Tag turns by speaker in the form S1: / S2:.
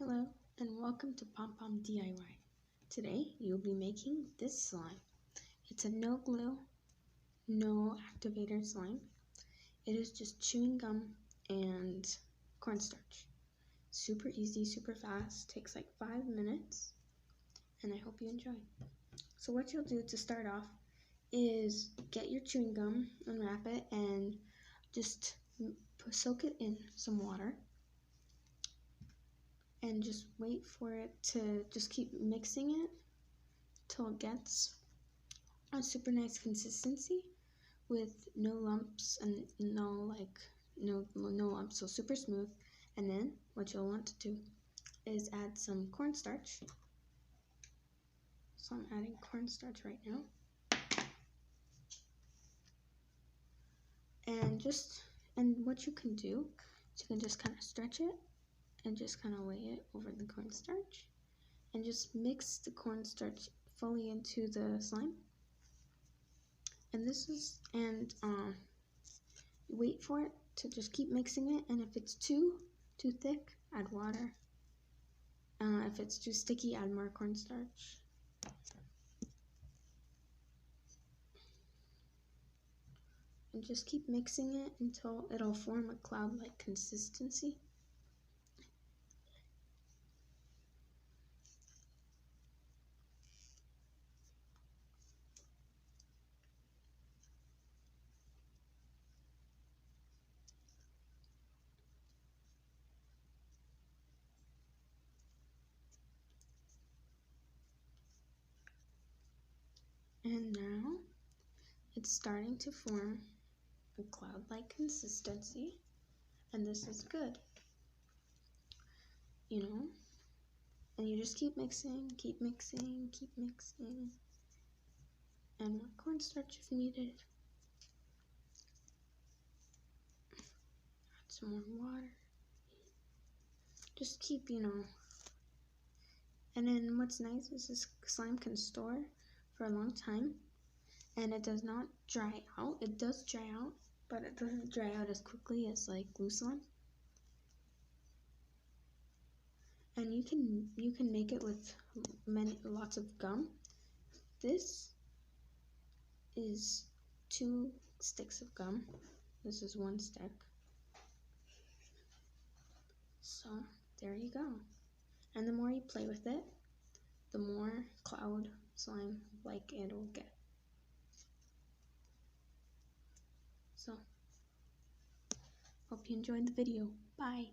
S1: Hello and welcome to Pom Pom DIY. Today you'll be making this slime. It's a no glue, no activator slime. It is just chewing gum and cornstarch. Super easy, super fast, takes like 5 minutes, and I hope you enjoy. So what you'll do to start off is get your chewing gum, unwrap it, and just soak it in some water. And just wait for it to just keep mixing it till it gets a super nice consistency with no lumps and no lumps, so super smooth. And then what you'll want to do is add some cornstarch. So I'm adding cornstarch right now. And what you can do is you can just kind of stretch it and just kind of lay it over the cornstarch and just mix the cornstarch fully into the slime. And wait for it to just keep mixing it, and if it's too thick, add water. If it's too sticky, add more cornstarch. And just keep mixing it until it'll form a cloud-like consistency. And now it's starting to form a cloud-like consistency, and this is good, and you just keep mixing, and more cornstarch if needed. Add some more water. Just keep, And then what's nice is this slime can store for a long time, and it does not dry out. It does dry out, but it doesn't dry out as quickly as like glue slime. And you can make it with lots of gum. This is 2 sticks of gum. This is 1 stick. So there you go. And the more you play with it, the more cloud slime like it'll get. So hope you enjoyed the video. Bye.